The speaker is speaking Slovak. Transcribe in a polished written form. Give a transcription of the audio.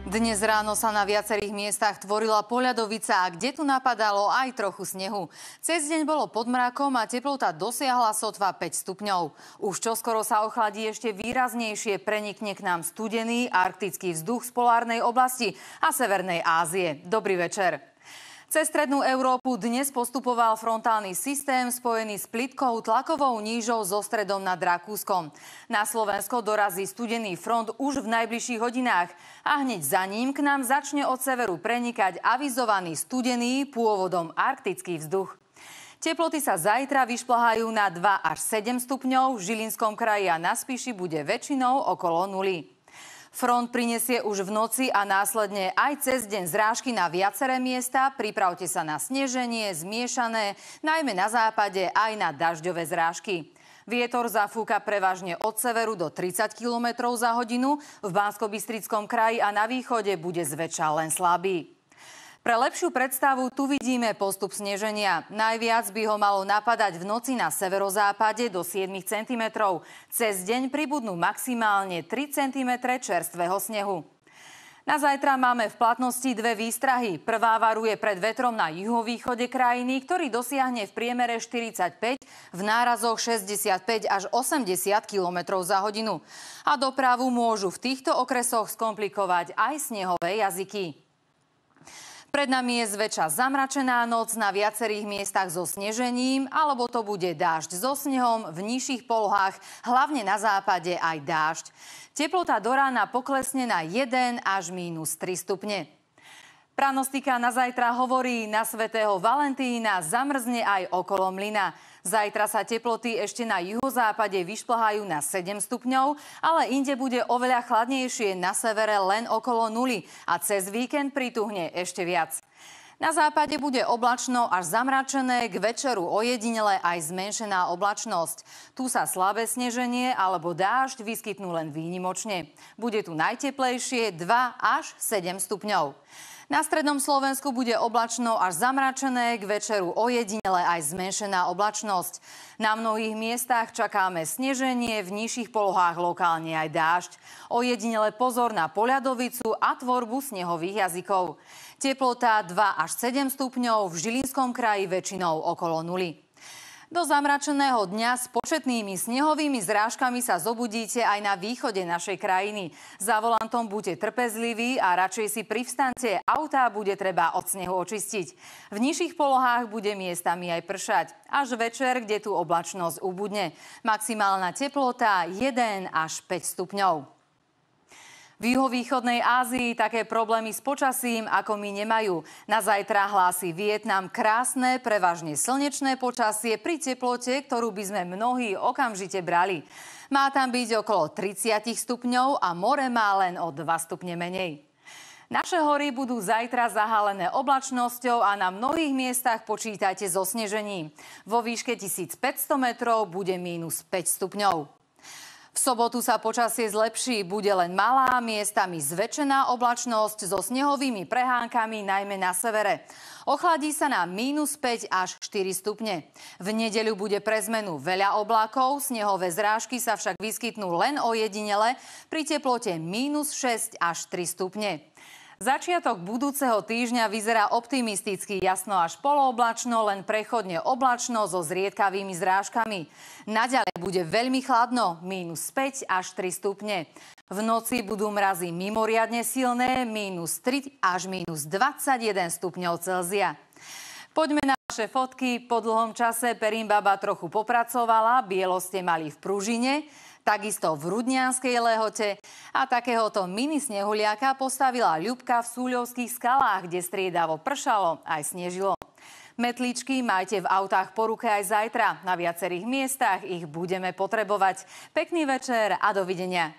Dnes ráno sa na viacerých miestach tvorila poľadovica a kde tu napadalo aj trochu snehu. Cez deň bolo pod mrakom a teplota dosiahla sotva 5 stupňov. Už čoskoro sa ochladí ešte výraznejšie, prenikne k nám studený arktický vzduch z polárnej oblasti a Severnej Ázie. Dobrý večer. Cez strednú Európu dnes postupoval frontálny systém spojený s plytkou tlakovou nížou so stredom nad Rakúskom. Na Slovensko dorazí studený front už v najbližších hodinách a hneď za ním k nám začne od severu prenikať avizovaný studený pôvodom arktický vzduch. Teploty sa zajtra vyšplhajú na 2 až 7 stupňov, v Žilinskom kraji a na Spiši bude väčšinou okolo nuly. Front prinesie už v noci a následne aj cez deň zrážky na viaceré miesta. Pripravte sa na sneženie, zmiešané, najmä na západe aj na dažďové zrážky. Vietor zafúka prevažne od severu do 30 km za hodinu. V Banskobystrickom kraji a na východe bude zväčša len slabý. Pre lepšiu predstavu tu vidíme postup sneženia. Najviac by ho malo napadať v noci na severozápade do 7 cm. Cez deň pribudnú maximálne 3 cm čerstvého snehu. Na zajtra máme v platnosti dve výstrahy. Prvá varuje pred vetrom na juhovýchode krajiny, ktorý dosiahne v priemere 45, v nárazoch 65 až 80 km za hodinu. A dopravu môžu v týchto okresoch skomplikovať aj snehové jazyky. Pred nami je zväčša zamračená noc na viacerých miestach so snežením, alebo to bude dážď so snehom, v nižších polohách, hlavne na západe aj dážď. Teplota do rána poklesne na 1 až -3 stupne. Pranostika na zajtra hovorí, na svätého Valentína zamrzne aj okolo mlyna. Zajtra sa teploty ešte na juhozápade vyšplhajú na 7 stupňov, ale inde bude oveľa chladnejšie, na severe len okolo nuly a cez víkend prituhne ešte viac. Na západe bude oblačno až zamračené, k večeru ojedinele aj zmenšená oblačnosť. Tu sa slabé sneženie alebo dážď vyskytnú len výnimočne. Bude tu najteplejšie 2 až 7 stupňov. Na strednom Slovensku bude oblačno až zamračené, k večeru ojedinele aj zmenšená oblačnosť. Na mnohých miestach čakáme sneženie, v nižších polohách lokálne aj dážď. Ojedinele pozor na poľadovicu a tvorbu snehových jazykov. Teplota 2 až 7 stupňov, v Žilinskom kraji väčšinou okolo nuly. Do zamračeného dňa s početnými snehovými zrážkami sa zobudíte aj na východe našej krajiny. Za volantom buďte trpezliví a radšej si privstaňte, autá bude treba od snehu očistiť. V nižších polohách bude miestami aj pršať. Až večer, kde tu oblačnosť ubudne. Maximálna teplota 1 až 5 stupňov. V juhovýchodnej Ázii také problémy s počasím ako my nemajú. Na zajtra hlási Vietnam krásne, prevažne slnečné počasie pri teplote, ktorú by sme mnohí okamžite brali. Má tam byť okolo 30 stupňov a more má len o 2 stupne menej. Naše hory budú zajtra zahalené oblačnosťou a na mnohých miestach počítajte so snežením. Vo výške 1500 metrov bude -5 stupňov. V sobotu sa počasie zlepší, bude len malá, miestami zväčšená oblačnosť so snehovými prehánkami, najmä na severe. Ochladí sa na -5 až 4 stupne. V nedeľu bude pre zmenu veľa oblákov, snehové zrážky sa však vyskytnú len ojedinele pri teplote -6 až 3 stupne. Začiatok budúceho týždňa vyzerá optimisticky, jasno až polooblačno, len prechodne oblačno so zriedkavými zrážkami. Naďalej bude veľmi chladno, -5 až 3 stupne. V noci budú mrazy mimoriadne silné, -3 až -21 stupňov Celzia. Poďme na vaše fotky. Po dlhom čase Perimbaba trochu popracovala, bielo ste mali v Pružine, takisto v Rudnianskej Lehote a takéhoto mini snehuliaka postavila Ľubka v Súľovských skalách, kde striedavo pršalo aj snežilo. Metlíčky majte v autách po ruke aj zajtra. Na viacerých miestach ich budeme potrebovať. Pekný večer a dovidenia.